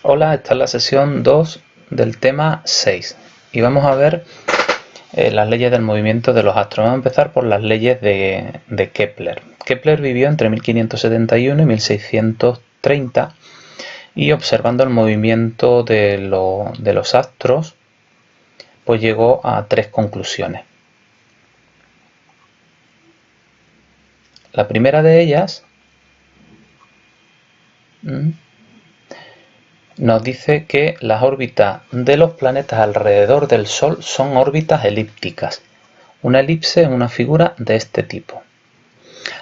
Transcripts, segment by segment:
Hola, esta es la sesión 2 del tema 6 y vamos a ver las leyes del movimiento de los astros. Vamos a empezar por las leyes de Kepler. Kepler vivió entre 1571 y 1630 y observando el movimiento de los astros pues llegó a tres conclusiones. La primera de ellas nos dice que las órbitas de los planetas alrededor del Sol son órbitas elípticas. Una elipse es una figura de este tipo.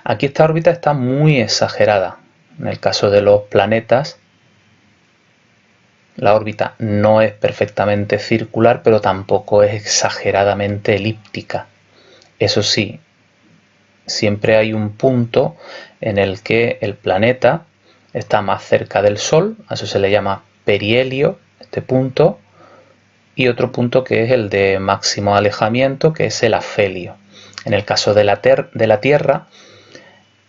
Aquí esta órbita está muy exagerada. En el caso de los planetas, la órbita no es perfectamente circular, pero tampoco es exageradamente elíptica. Eso sí, siempre hay un punto en el que el planeta está más cerca del Sol, a eso se le llama perihelio, este punto, y otro punto que es el de máximo alejamiento, que es el afelio. En el caso de la Tierra,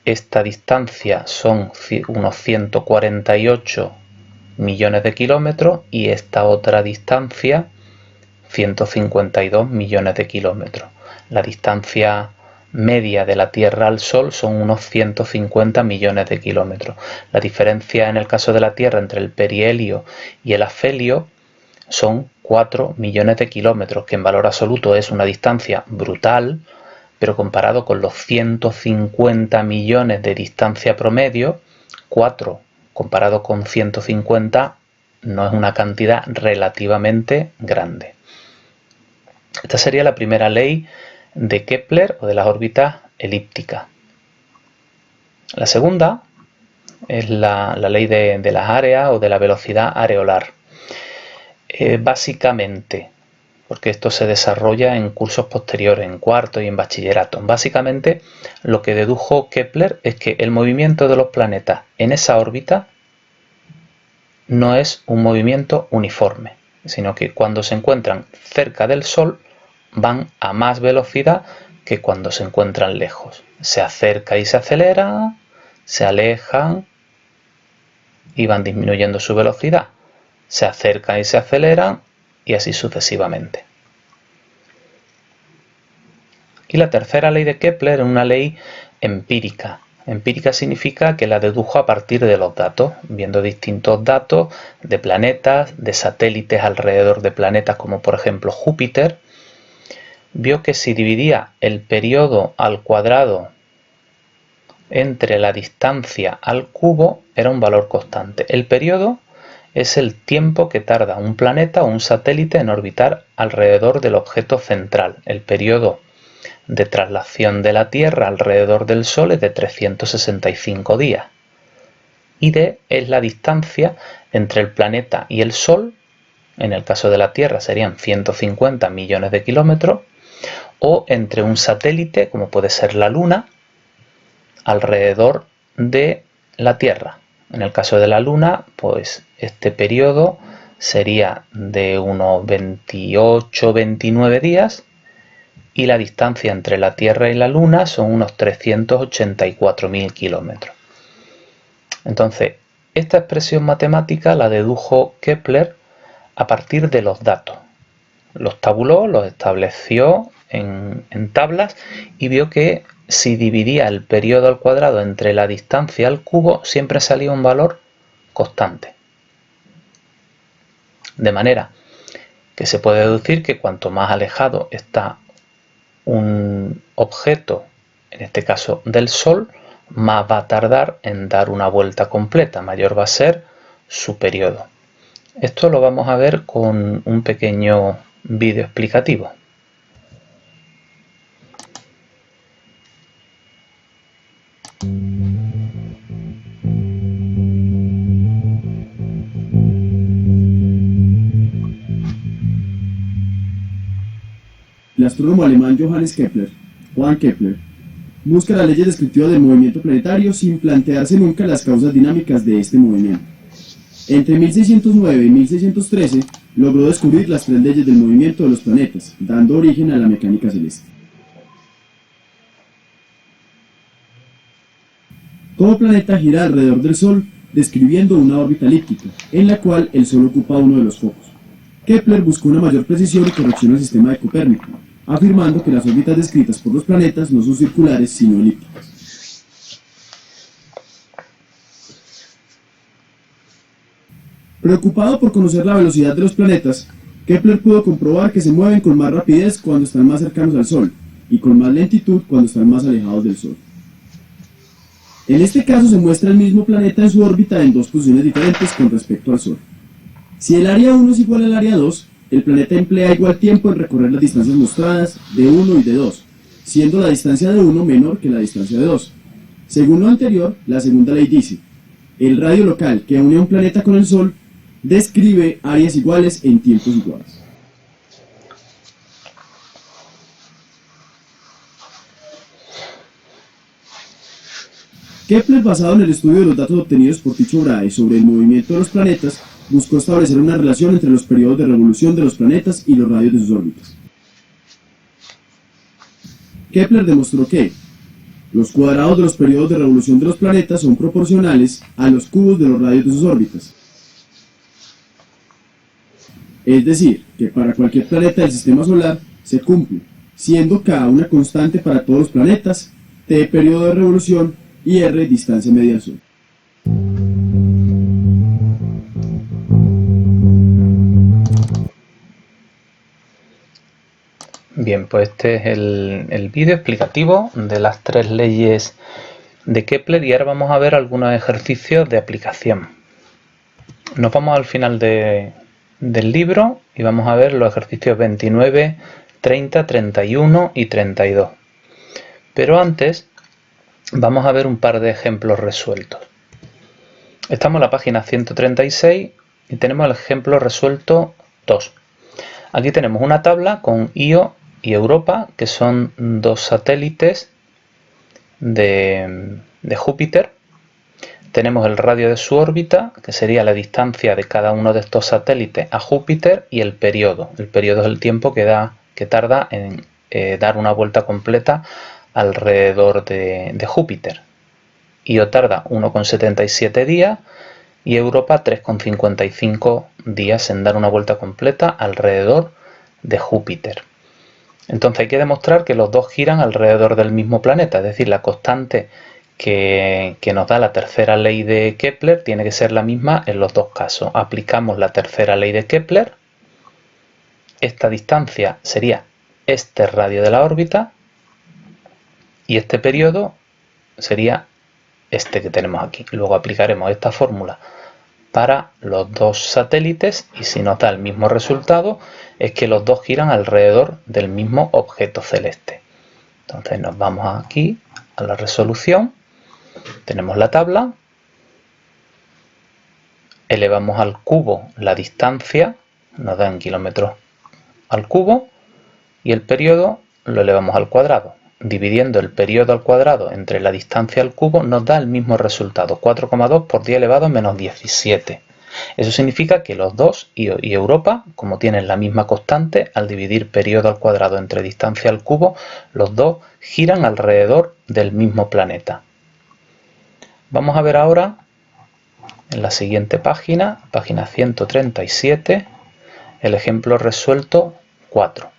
esta distancia son unos 148 millones de kilómetros y esta otra distancia 152 millones de kilómetros. La distancia media de la Tierra al Sol son unos 150 millones de kilómetros. La diferencia en el caso de la Tierra entre el perihelio y el afelio son 4 millones de kilómetros, que en valor absoluto es una distancia brutal, pero comparado con los 150 millones de distancia promedio, 4 comparado con 150 no es una cantidad relativamente grande. Esta sería la primera ley de Kepler o de las órbitas elípticas. La segunda es la ley de las áreas o de la velocidad areolar. Básicamente, porque esto se desarrolla en cursos posteriores, en cuarto y en bachillerato. Básicamente, lo que dedujo Kepler es que el movimiento de los planetas en esa órbita no es un movimiento uniforme, sino que cuando se encuentran cerca del Sol van a más velocidad que cuando se encuentran lejos. Se acerca y se acelera, se alejan y van disminuyendo su velocidad. Se acercan y se aceleran y así sucesivamente. Y la tercera ley de Kepler es una ley empírica. Empírica significa que la dedujo a partir de los datos, viendo distintos datos de planetas, de satélites alrededor de planetas como por ejemplo Júpiter. Vio que si dividía el periodo al cuadrado entre la distancia al cubo era un valor constante. El periodo es el tiempo que tarda un planeta o un satélite en orbitar alrededor del objeto central. El periodo de traslación de la Tierra alrededor del Sol es de 365 días. Y d es la distancia entre el planeta y el Sol. En el caso de la Tierra serían 150 millones de kilómetros, o entre un satélite, como puede ser la Luna, alrededor de la Tierra. En el caso de la Luna, pues este periodo sería de unos 28-29 días y la distancia entre la Tierra y la Luna son unos 384.000 kilómetros. Entonces, esta expresión matemática la dedujo Kepler a partir de los datos. Los tabuló, los estableció en tablas y vio que si dividía el periodo al cuadrado entre la distancia al cubo, siempre salía un valor constante. De manera que se puede deducir que cuanto más alejado está un objeto, en este caso del Sol, más va a tardar en dar una vuelta completa, mayor va a ser su periodo. Esto lo vamos a ver con un pequeño vídeo explicativo. El astrónomo alemán Johannes Kepler, Johann Kepler, busca las leyes descriptivas del movimiento planetario sin plantearse nunca las causas dinámicas de este movimiento. Entre 1609 y 1613 logró descubrir las tres leyes del movimiento de los planetas, dando origen a la mecánica celeste. Todo planeta gira alrededor del Sol describiendo una órbita elíptica, en la cual el Sol ocupa uno de los focos. Kepler buscó una mayor precisión y corrección al sistema de Copérnico, afirmando que las órbitas descritas por los planetas no son circulares sino elípticas. Preocupado por conocer la velocidad de los planetas, Kepler pudo comprobar que se mueven con más rapidez cuando están más cercanos al Sol y con más lentitud cuando están más alejados del Sol. En este caso se muestra el mismo planeta en su órbita en dos posiciones diferentes con respecto al Sol. Si el área 1 es igual al área 2, el planeta emplea igual tiempo en recorrer las distancias mostradas de 1 y de 2, siendo la distancia de 1 menor que la distancia de 2. Según lo anterior, la segunda ley dice: el radio local que une a un planeta con el Sol describe áreas iguales en tiempos iguales. Kepler, basado en el estudio de los datos obtenidos por Tycho Brahe sobre el movimiento de los planetas, buscó establecer una relación entre los periodos de revolución de los planetas y los radios de sus órbitas. Kepler demostró que los cuadrados de los periodos de revolución de los planetas son proporcionales a los cubos de los radios de sus órbitas. Es decir, que para cualquier planeta del sistema solar se cumple, siendo K una constante para todos los planetas, T periodo de revolución y R distancia media al Sol. Bien, pues este es el vídeo explicativo de las tres leyes de Kepler y ahora vamos a ver algunos ejercicios de aplicación. Nos vamos al final del libro y vamos a ver los ejercicios 29, 30, 31 y 32. Pero antes vamos a ver un par de ejemplos resueltos. Estamos en la página 136 y tenemos el ejemplo resuelto 2. Aquí tenemos una tabla con Io y Europa, que son dos satélites de Júpiter. Tenemos el radio de su órbita, que sería la distancia de cada uno de estos satélites a Júpiter, y el periodo. El periodo es el tiempo que tarda en dar una vuelta completa alrededor de Júpiter. Io tarda 1,77 días y Europa 3,55 días en dar una vuelta completa alrededor de Júpiter. Entonces hay que demostrar que los dos giran alrededor del mismo planeta, es decir, la constante que nos da la tercera ley de Kepler tiene que ser la misma en los dos casos. Aplicamos la tercera ley de Kepler, esta distancia sería este radio de la órbita y este periodo sería este que tenemos aquí. Luego aplicaremos esta fórmula para los dos satélites y si nos da el mismo resultado es que los dos giran alrededor del mismo objeto celeste. Entonces nos vamos aquí a la resolución, tenemos la tabla, elevamos al cubo la distancia, nos da en kilómetros al cubo y el periodo lo elevamos al cuadrado. Dividiendo el periodo al cuadrado entre la distancia al cubo nos da el mismo resultado, 4,2 por 10 elevado a menos 17. Eso significa que los dos, Io y Europa, como tienen la misma constante, al dividir periodo al cuadrado entre distancia al cubo, los dos giran alrededor del mismo planeta. Vamos a ver ahora en la siguiente página, página 137, el ejemplo resuelto 4.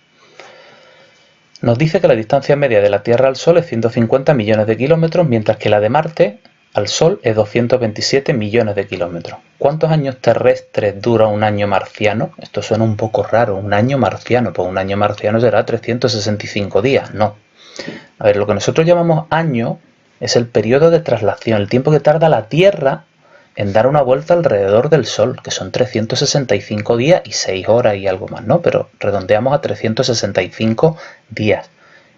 Nos dice que la distancia media de la Tierra al Sol es 150 millones de kilómetros, mientras que la de Marte al Sol es 227 millones de kilómetros. ¿Cuántos años terrestres dura un año marciano? Esto suena un poco raro, un año marciano, pues un año marciano será 365 días, no. A ver, lo que nosotros llamamos año es el periodo de traslación, el tiempo que tarda la Tierra en dar una vuelta alrededor del Sol, que son 365 días y 6 horas y algo más, ¿no? Pero redondeamos a 365 días.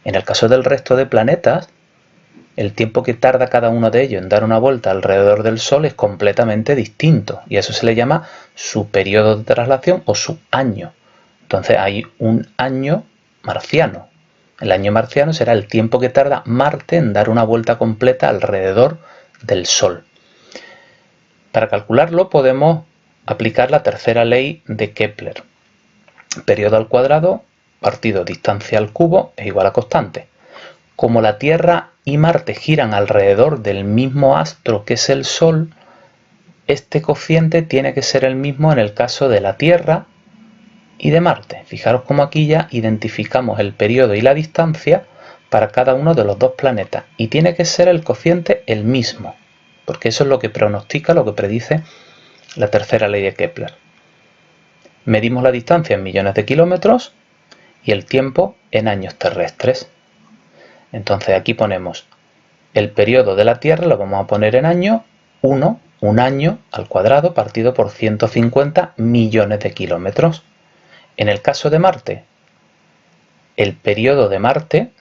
En el caso del resto de planetas, el tiempo que tarda cada uno de ellos en dar una vuelta alrededor del Sol es completamente distinto y a eso se le llama su periodo de traslación o su año. Entonces hay un año marciano. El año marciano será el tiempo que tarda Marte en dar una vuelta completa alrededor del Sol. Para calcularlo podemos aplicar la tercera ley de Kepler. Periodo al cuadrado partido distancia al cubo es igual a constante. Como la Tierra y Marte giran alrededor del mismo astro que es el Sol, este cociente tiene que ser el mismo en el caso de la Tierra y de Marte. Fijaros cómo aquí ya identificamos el periodo y la distancia para cada uno de los dos planetas, y tiene que ser el cociente el mismo, porque eso es lo que pronostica, lo que predice la tercera ley de Kepler. Medimos la distancia en millones de kilómetros y el tiempo en años terrestres. Entonces aquí ponemos el periodo de la Tierra, lo vamos a poner en año 1, un año al cuadrado partido por 150 millones de kilómetros. En el caso de Marte, el periodo de Marte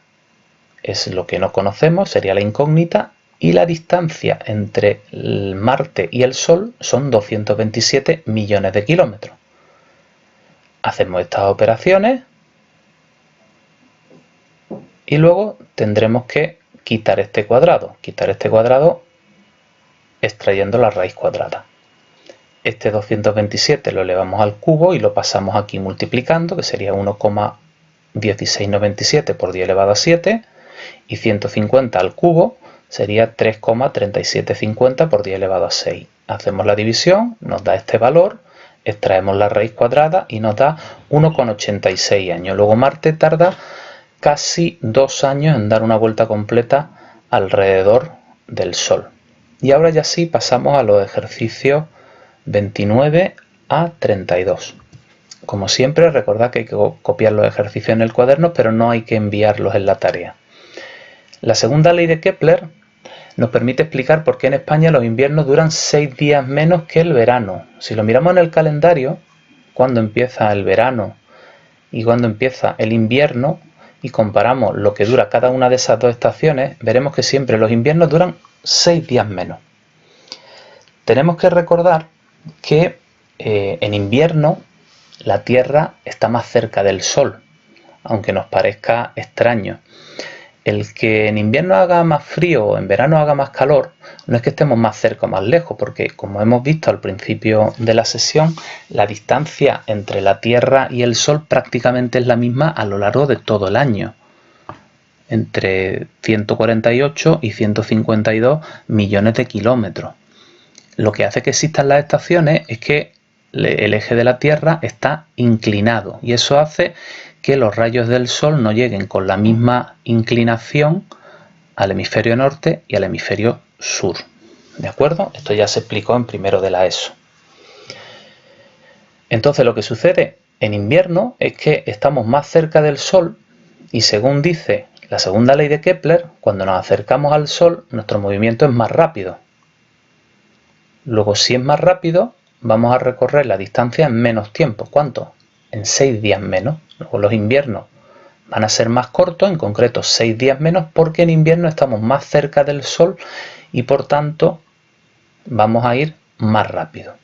es lo que no conocemos, sería la incógnita, y la distancia entre el Marte y el Sol son 227 millones de kilómetros. Hacemos estas operaciones y luego tendremos que quitar este cuadrado extrayendo la raíz cuadrada. Este 227 lo elevamos al cubo y lo pasamos aquí multiplicando, que sería 1,1697 por 10 elevado a 7, y 150 al cubo sería 3,3750 por 10 elevado a 6. Hacemos la división, nos da este valor, extraemos la raíz cuadrada y nos da 1,86 años. Luego Marte tarda casi 2 años en dar una vuelta completa alrededor del Sol. Y ahora ya sí pasamos a los ejercicios 29 a 32. Como siempre, recordad que hay que copiar los ejercicios en el cuaderno, pero no hay que enviarlos en la tarea. La segunda ley de Kepler nos permite explicar por qué en España los inviernos duran 6 días menos que el verano. Si lo miramos en el calendario, cuando empieza el verano y cuando empieza el invierno, y comparamos lo que dura cada una de esas dos estaciones, veremos que siempre los inviernos duran 6 días menos. Tenemos que recordar que en invierno la Tierra está más cerca del Sol, aunque nos parezca extraño. El que en invierno haga más frío o en verano haga más calor no es que estemos más cerca o más lejos, porque como hemos visto al principio de la sesión, la distancia entre la Tierra y el Sol prácticamente es la misma a lo largo de todo el año, entre 148 y 152 millones de kilómetros. Lo que hace que existan las estaciones es que el eje de la Tierra está inclinado, y eso hace que los rayos del Sol no lleguen con la misma inclinación al hemisferio norte y al hemisferio sur. ¿De acuerdo? Esto ya se explicó en primero de la ESO. Entonces lo que sucede en invierno es que estamos más cerca del Sol, y según dice la segunda ley de Kepler, cuando nos acercamos al Sol nuestro movimiento es más rápido. Luego, si es más rápido, vamos a recorrer la distancia en menos tiempo. ¿Cuánto? En 6 días menos. Luego los inviernos van a ser más cortos, en concreto 6 días menos, porque en invierno estamos más cerca del Sol y por tanto vamos a ir más rápido.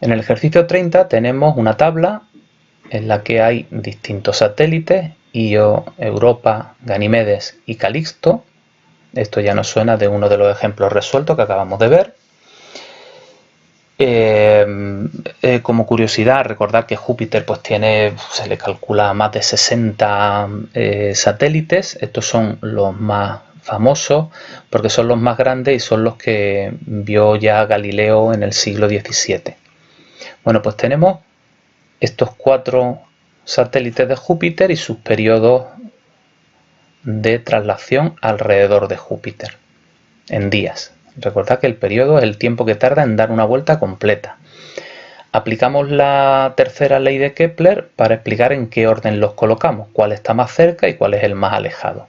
En el ejercicio 30 tenemos una tabla en la que hay distintos satélites, Io, Europa, Ganimedes y Calixto. Esto ya nos suena de uno de los ejemplos resueltos que acabamos de ver. Como curiosidad, recordar que Júpiter pues se le calcula más de 60 satélites. Estos son los más famosos porque son los más grandes y son los que vio ya Galileo en el siglo XVII. Bueno, pues tenemos estos 4 satélites de Júpiter y sus periodos de traslación alrededor de Júpiter en días. Recordad que el periodo es el tiempo que tarda en dar una vuelta completa. Aplicamos la tercera ley de Kepler para explicar en qué orden los colocamos, cuál está más cerca y cuál es el más alejado.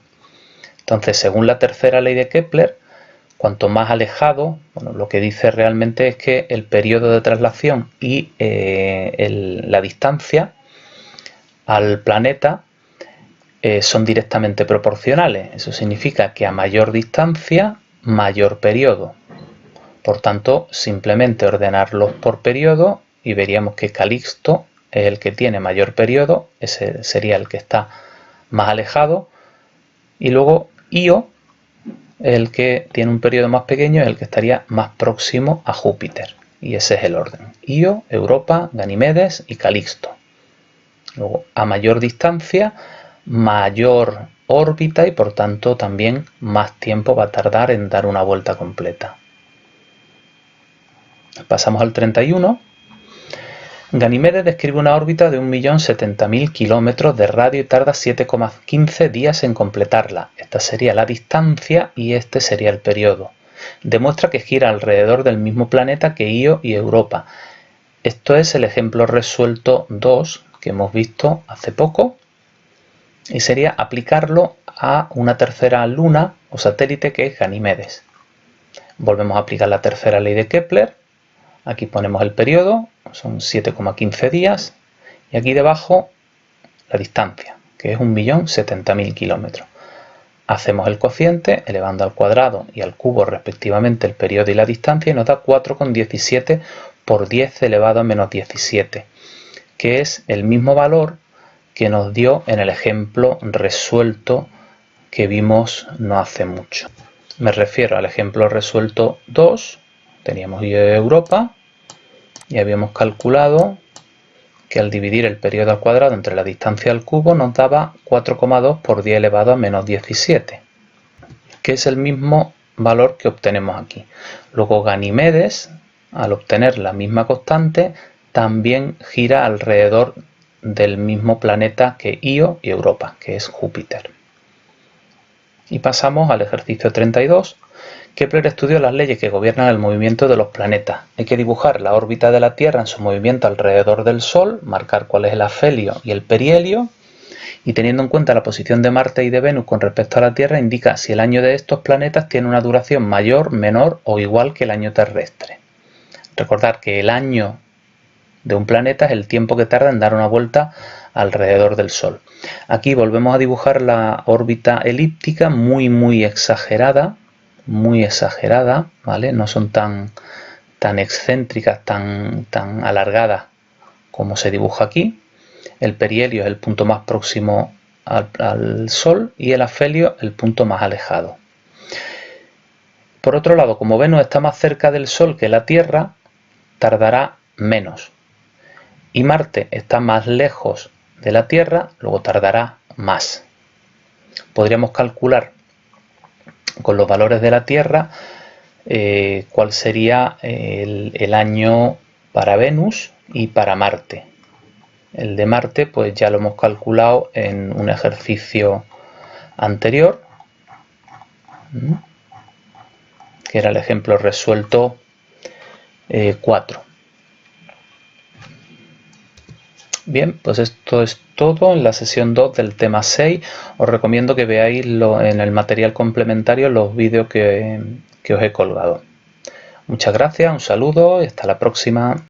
Entonces, según la tercera ley de Kepler, cuanto más alejado, lo que dice realmente es que el periodo de traslación y la distancia al planeta son directamente proporcionales. Eso significa que a mayor distancia, mayor periodo. Por tanto, simplemente ordenarlos por periodo y veríamos que Calixto es el que tiene mayor periodo, ese sería el que está más alejado, y luego Io, el que tiene un periodo más pequeño, es el que estaría más próximo a Júpiter, y ese es el orden: Io, Europa, Ganimedes y Calixto. Luego, a mayor distancia, mayor órbita y por tanto también más tiempo va a tardar en dar una vuelta completa. Pasamos al 31. Ganímedes describe una órbita de 1.070.000 kilómetros de radio y tarda 7,15 días en completarla. Esta sería la distancia y este sería el periodo. Demuestra que gira alrededor del mismo planeta que Io y Europa. Esto es el ejemplo resuelto 2 que hemos visto hace poco y sería aplicarlo a una tercera luna o satélite que es Ganímedes. Volvemos a aplicar la tercera ley de Kepler. Aquí ponemos el periodo, son 7,15 días, y aquí debajo la distancia, que es 1.070.000 kilómetros. Hacemos el cociente elevando al cuadrado y al cubo respectivamente el periodo y la distancia y nos da 4,17 por 10 elevado a menos 17, que es el mismo valor que nos dio en el ejemplo resuelto que vimos no hace mucho. Me refiero al ejemplo resuelto 2, teníamos Io y Europa y habíamos calculado que al dividir el periodo al cuadrado entre la distancia al cubo nos daba 4,2 por 10 elevado a menos 17, que es el mismo valor que obtenemos aquí. Luego Ganímedes, al obtener la misma constante, también gira alrededor del mismo planeta que Io y Europa, que es Júpiter. Y pasamos al ejercicio 32. Kepler estudió las leyes que gobiernan el movimiento de los planetas. Hay que dibujar la órbita de la Tierra en su movimiento alrededor del Sol, marcar cuál es el afelio y el perihelio, y teniendo en cuenta la posición de Marte y de Venus con respecto a la Tierra, indica si el año de estos planetas tiene una duración mayor, menor o igual que el año terrestre. Recordad que el año de un planeta es el tiempo que tarda en dar una vuelta alrededor del Sol. Aquí volvemos a dibujar la órbita elíptica muy exagerada, ¿vale? No son tan excéntricas, tan alargadas como se dibuja aquí. El perihelio es el punto más próximo al Sol y el afelio el punto más alejado. Por otro lado, como Venus está más cerca del Sol que la Tierra, tardará menos. Y Marte está más lejos de la Tierra, luego tardará más. Podríamos calcular con los valores de la Tierra cuál sería el año para Venus y para Marte. El de Marte pues ya lo hemos calculado en un ejercicio anterior, que era el ejemplo resuelto 4. Bien, pues esto es todo en la sesión 2 del tema 6. Os recomiendo que veáis en el material complementario los vídeos que os he colgado. Muchas gracias, un saludo y hasta la próxima.